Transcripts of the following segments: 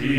Hey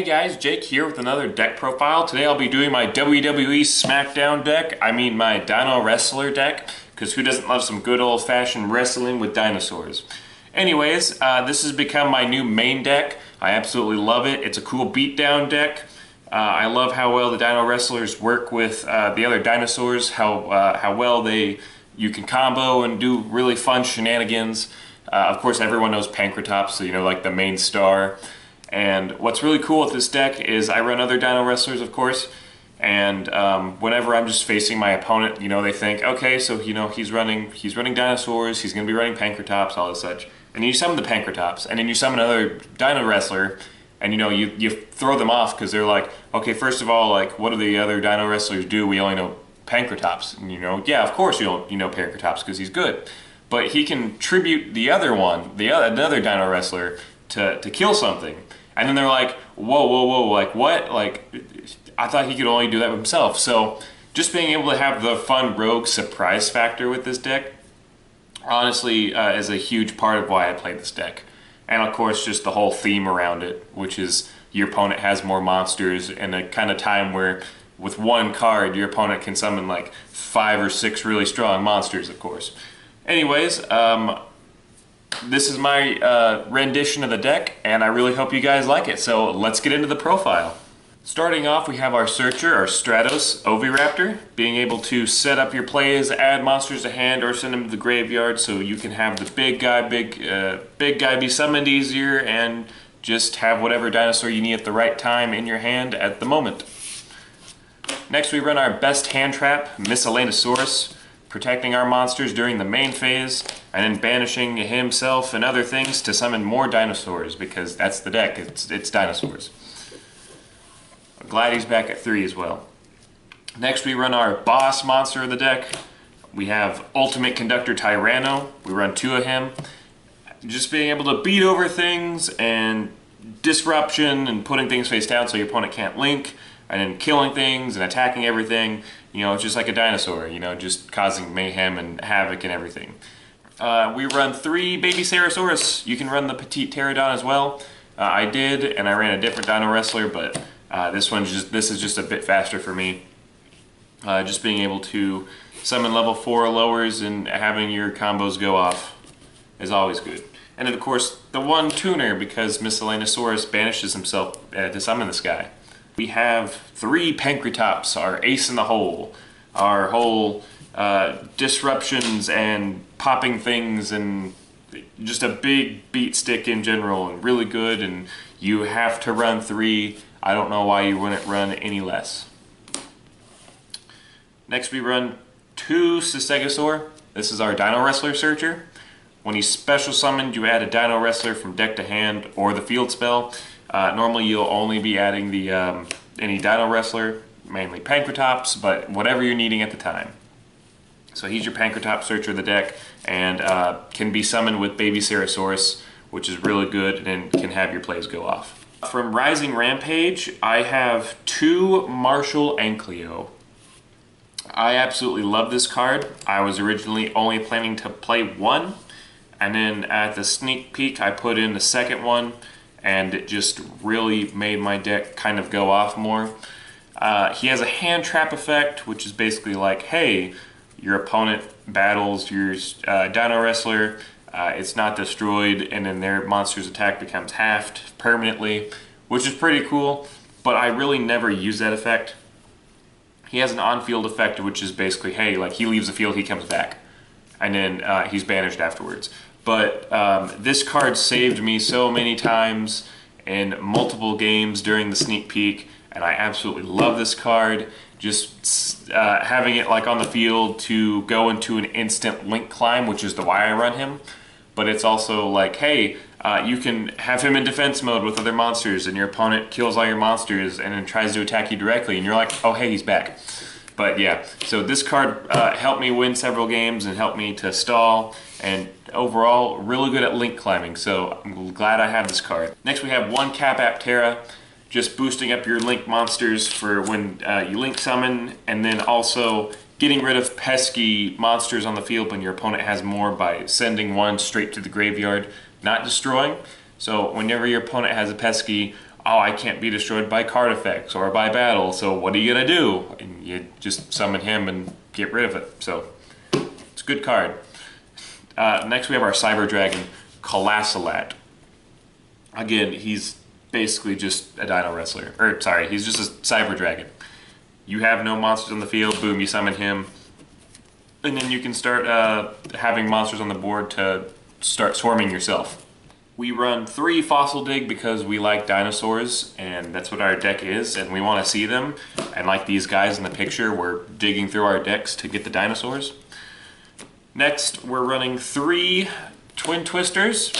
guys, Jake here with another deck profile. Today I'll be doing my WWE SmackDown deck, my Dino Wrestler deck, because who doesn't love some good old-fashioned wrestling with dinosaurs? Anyways, this has become my new main deck. I absolutely love it. It's a cool beatdown deck. I love how well the Dino Wrestlers work with the other dinosaurs, how well you can combo and do really fun shenanigans. Of course, everyone knows Pankratz, so like the main star. And what's really cool with this deck is I run other Dino Wrestlers, of course, and whenever I'm just facing my opponent, they think, okay, so he's running dinosaurs, he's going to be running Pankratz, all this such. And you summon the Pankratz, and then you summon another Dino Wrestler, and you throw them off because they're like, okay, first of all, what do the other Dino Wrestlers do? We only know Pankratz, and yeah, of course you know Pankratz because he's good, but he can tribute the other one, another Dino Wrestler to kill something. And then they're like, whoa, what? I thought he could only do that himself. So just being able to have the fun rogue surprise factor with this deck, honestly, is a huge part of why I play this deck. And of course, just the whole theme around it, which is your opponent has more monsters in a kind of time where with one card, your opponent can summon 5 or 6 really strong monsters, of course. Anyways, this is my rendition of the deck, and I really hope you guys like it, so let's get into the profile. Starting off, we have our Searcher, our Stratos Oviraptor, being able to set up your plays, add monsters to hand, or send them to the graveyard so you can have the big guy be summoned easier and just have whatever dinosaur you need at the right time in your hand at the moment. Next, we run our best hand trap, Miscellaneosaurus, protecting our monsters during the main phase, and then banishing himself and other things to summon more dinosaurs, because that's the deck, it's dinosaurs. Glad he's back at 3 as well. Next we run our boss monster of the deck. We have Ultimate Conductor Tyranno. We run 2 of him. Just being able to beat over things and disruption and putting things face down so your opponent can't link, and then killing things and attacking everything. It's just like a dinosaur, just causing mayhem and havoc and everything. We run 3 Baby Ceratosaurus. You can run the Petite Pterodon as well. I did, and I ran a different Dino Wrestler, but this is just a bit faster for me. Just being able to summon level 4 lowers and having your combos go off is always good. And then, of course, the one tuner, because Miscellaneosaurus banishes himself to summon this guy. We have 3 Pankratz, our ace in the hole, our whole disruptions and popping things and just a big beat stick in general, and really good, and you have to run 3. I don't know why you wouldn't run any less. Next we run 2 Stegosaur. This is our Dino Wrestler Searcher. When he's special summoned, you add a Dino Wrestler from deck to hand or the field spell. Normally you'll only be adding the any Dino Wrestler, mainly Pankratz, but whatever you're needing at the time. So he's your Pankratz Searcher of the deck, and can be summoned with Baby Ceratosaurus, which is really good and can have your plays go off. From Rising Rampage, I have 2 Marshall and Cleo. I absolutely love this card. I was originally only planning to play 1, and then at the sneak peek I put in the second one, and it just really made my deck kind of go off more. He has a hand trap effect, which is basically like, hey, your opponent battles your Dino Wrestler, it's not destroyed, and then their monster's attack becomes halved permanently, which is pretty cool, but I really never use that effect. He has an on-field effect, which is basically, hey, he leaves the field, he comes back, and then he's banished afterwards. But this card saved me so many times in multiple games during the sneak peek, and I absolutely love this card. Just having it on the field to go into an instant link climb, which is the why I run him. But it's also hey, you can have him in defense mode with other monsters, and your opponent kills all your monsters and then tries to attack you directly, and you're like, oh hey, he's back. But yeah, so this card helped me win several games and helped me to stall, and overall really good at link climbing, so I'm glad I have this card. Next we have 1 Kaptara. just boosting up your link monsters for when you link summon, and then also getting rid of pesky monsters on the field when your opponent has more by sending one straight to the graveyard, not destroying. So whenever your opponent has a pesky, oh, I can't be destroyed by card effects or by battle, so what are you gonna do? And you just summon him and get rid of it. So it's a good card. Next we have our Cyber Dragon, Colossal. Again, he's basically just a Dino Wrestler. Or sorry, he's just a Cyber Dragon. You have no monsters on the field, boom, you summon him. And then you can start having monsters on the board to start swarming yourself. We run 3 Fossil Dig because we like dinosaurs, and that's what our deck is, and we want to see them. And like these guys in the picture, we're digging through our decks to get the dinosaurs. Next, we're running 3 Twin Twisters.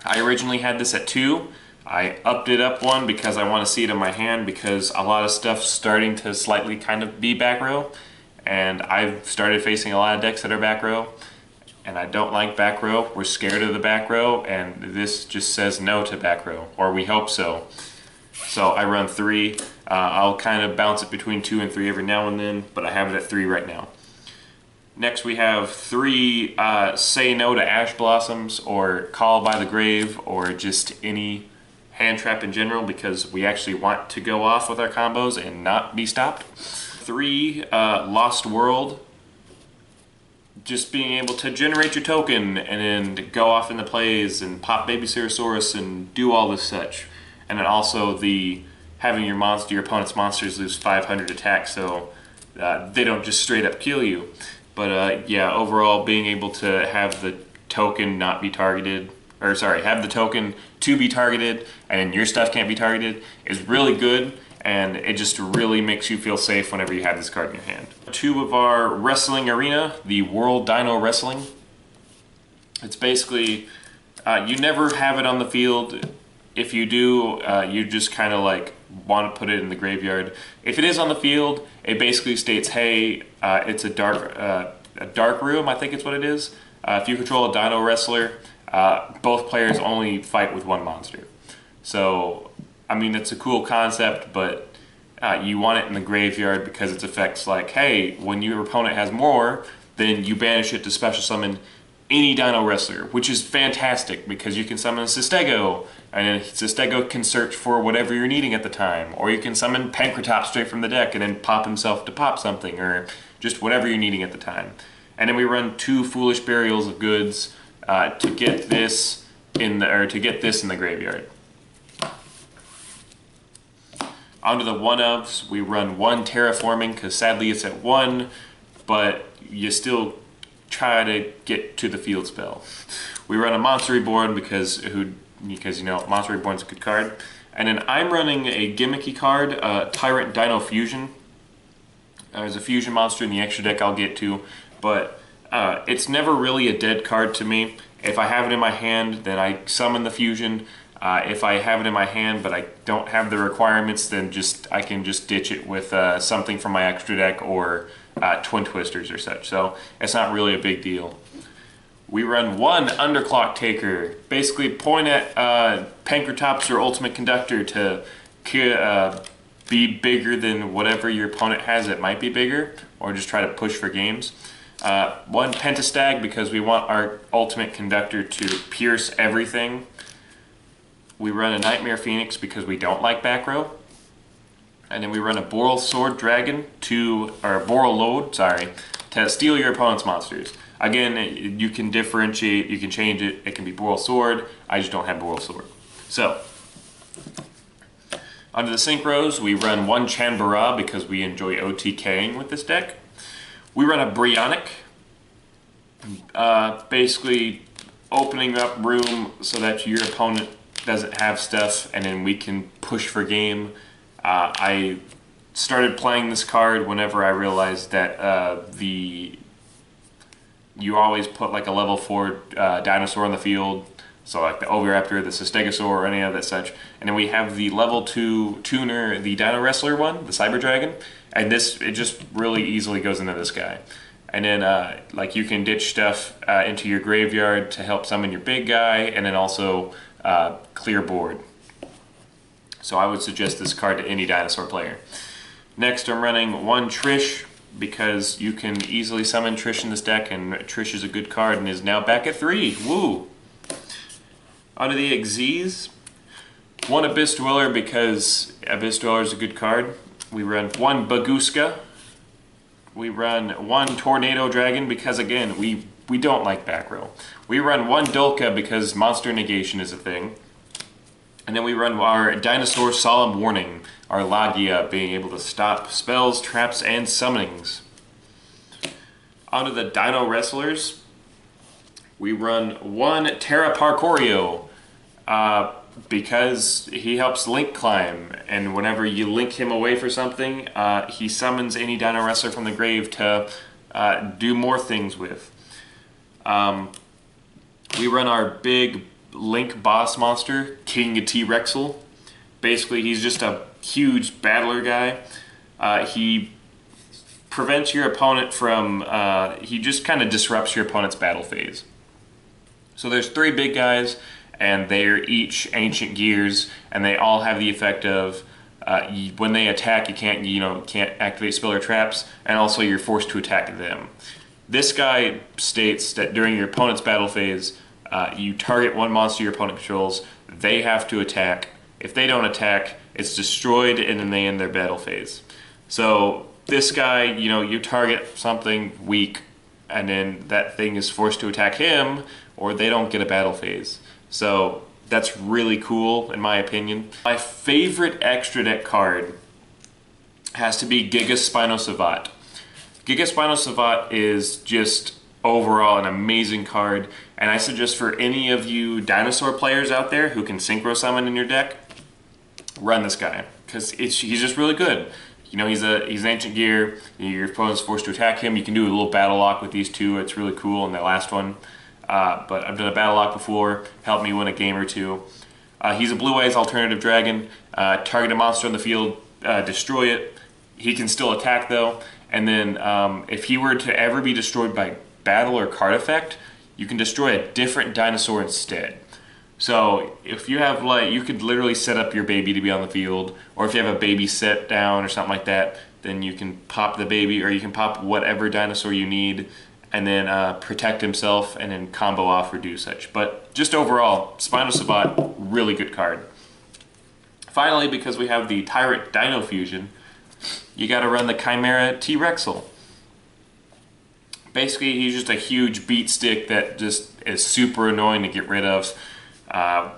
I originally had this at 2. I upped it up 1 because I want to see it in my hand, because a lot of stuff's starting to slightly kind of be back row, and I've started facing a lot of decks that are back row. And I don't like back row. We're scared of the back row, and this just says no to back row, or we hope so. So I run 3. I'll kind of bounce it between 2 and 3 every now and then, but I have it at 3 right now. Next we have 3 Say No to Ash Blossoms, or Call by the Grave, or just any hand trap in general, because we actually want to go off with our combos and not be stopped. 3 Lost World. Just being able to generate your token and then go off in the plays and pop Baby Ceratosaurus and do all this such. And then also the having your opponent's monsters lose 500 attack, so they don't just straight up kill you. But yeah, overall being able to have the token not be targeted, or sorry, have the token to be targeted and then your stuff can't be targeted is really good. And it just really makes you feel safe whenever you have this card in your hand. 2 of our Wrestling Arena, the World Dino Wrestling. It's basically, you never have it on the field. If you do, you just kind of like want to put it in the graveyard. If it is on the field, it basically states, hey, it's a dark room, I think it's what it is. If you control a Dino Wrestler, both players only fight with 1 monster. So, I mean, it's a cool concept, but you want it in the graveyard because its effects like, hey, when your opponent has more, then you banish it to special summon any Dino Wrestler, which is fantastic because you can summon a Cistego, and then Cistego can search for whatever you're needing at the time, or you can summon Pankratz straight from the deck and then pop himself to pop something, or just whatever you're needing at the time. And then we run 2 Foolish Burials of Goods to get this in the graveyard. Onto the one-ofs, we run 1 Terraforming because sadly it's at 1, but you still try to get to the field spell. We run a Monster Reborn because you know Monster Reborn's a good card, and then I'm running a gimmicky card, Tyrant Dino Fusion. There's a fusion monster in the extra deck I'll get to, but it's never really a dead card to me. If I have it in my hand, then I summon the fusion. If I have it in my hand but I don't have the requirements, then I can just ditch it with something from my extra deck or Twin Twisters or such. So it's not really a big deal. We run 1 Underclock Taker. Basically point at Pankratz or Ultimate Conductor to be bigger than whatever your opponent has that might be bigger, or just try to push for games. 1 Pentastag because we want our Ultimate Conductor to pierce everything. We run a Nightmare Phoenix because we don't like back row. And then we run a Boral Sword Dragon Boral Load, to steal your opponent's monsters. Again, you can differentiate, you can change it. It can be Boral Sword. I just don't have Boral Sword. So, onto the Synchros, we run 1 Chanbara because we enjoy OTKing with this deck. We run a Brionic, basically opening up room so that your opponent doesn't have stuff, and then we can push for game. I started playing this card whenever I realized that you always put like a level 4 dinosaur on the field, so like the Oviraptor, the Stegosaur, or any of that such. And then we have the level 2 tuner, the Dino Wrestler one, the Cyber Dragon, and it just really easily goes into this guy. And then like you can ditch stuff into your graveyard to help summon your big guy, and then also clear board. So I would suggest this card to any dinosaur player. Next, I'm running one Trish because you can easily summon Trish in this deck, and Trish is a good card and is now back at 3. Woo! Onto the Xyz. One Abyss Dweller because Abyss Dweller is a good card. We run one Baguska. We run one Tornado Dragon because, again, we don't like back row. We run one Dolka because Monster Negation is a thing. And then we run our Dinosaur Solemn Warning, our Lagia, being able to stop spells, traps, and summonings. Onto the Dino Wrestlers. We run one Terra Parkourio because he helps Link climb, and whenever you link him away for something, he summons any Dino Wrestler from the grave to do more things with. We run our big Link boss monster, King T-Rexel. Basically, he's just a huge battler guy. He prevents your opponent from, he just kind of disrupts your opponent's battle phase. So there's 3 big guys, and they're each ancient gears, and they all have the effect of, when they attack, you can't activate spell or traps, and also you're forced to attack them. This guy states that during your opponent's battle phase, you target one monster your opponent controls, they have to attack. If they don't attack, it's destroyed, and then they end their battle phase. So this guy, you target something weak, and then that thing is forced to attack him, or they don't get a battle phase. So that's really cool, in my opinion. My favorite extra deck card has to be Giga Spinosavat. Giga Spinosavat is just overall an amazing card, and I suggest for any of you dinosaur players out there who can synchro summon in your deck, run this guy, because he's just really good. He's an ancient gear, your opponent's forced to attack him, you can do a little battle lock with these two, it's really cool in that last one. But I've done a battle lock before, helped me win a game or two. He's a Blue Eyes alternative dragon, target a monster on the field, destroy it. He can still attack though, and then if he were to ever be destroyed by battle or card effect, you can destroy a different dinosaur instead. So if you have, you could literally set up your baby to be on the field, or if you have a baby set down or something like that, then you can pop the baby, or you can pop whatever dinosaur you need, and then protect himself, and then combo off or do such. But just overall, Spinosavat, really good card. Finally, because we have the Tyrant Dino Fusion, you gotta run the Chimera T-Rexel. Basically, he's just a huge beat stick that just is super annoying to get rid of.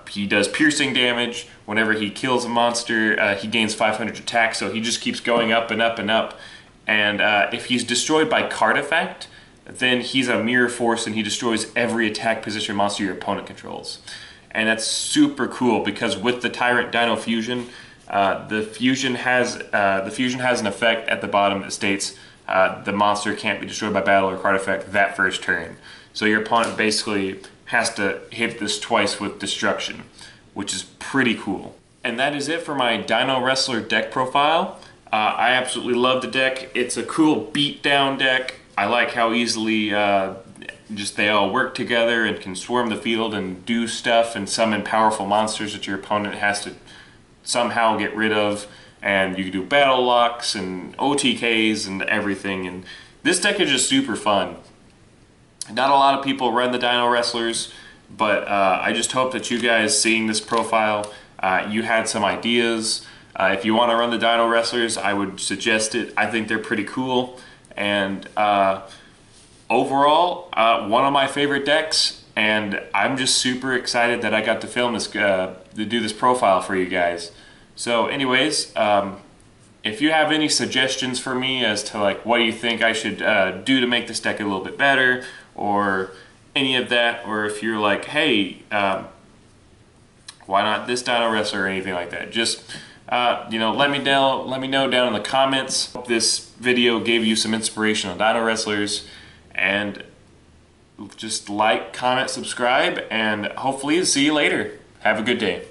He does piercing damage. Whenever he kills a monster, he gains 500 attack, so he just keeps going up and up and up. And if he's destroyed by card effect, then he's a mirror force and he destroys every attack position monster your opponent controls. And that's super cool because with the Tyrant Dino Fusion, the fusion has an effect at the bottom that states the monster can't be destroyed by battle or card effect that first turn. So your opponent basically has to hit this twice with destruction, which is pretty cool. And that is it for my Dino Wrestler deck profile. I absolutely love the deck. It's a cool beatdown deck. I like how easily just they all work together and can swarm the field and do stuff and summon powerful monsters that your opponent has to somehow get rid of. And you can do battle locks and OTKs and everything. And this deck is just super fun. Not a lot of people run the Dino Wrestlers, but I just hope that you guys seeing this profile, you had some ideas. If you want to run the Dino Wrestlers, I would suggest it. I think they're pretty cool. And overall, one of my favorite decks, and I'm just super excited that I got to film this, to do this profile for you guys. So anyways, if you have any suggestions for me as to what do you think I should do to make this deck a little bit better, or any of that, or if you're like, hey, why not this Dino Wrestler or anything like that, just let me know down in the comments. Hope this video gave you some inspiration on Dino Wrestlers, and just like, comment, subscribe, and hopefully see you later. Have a good day.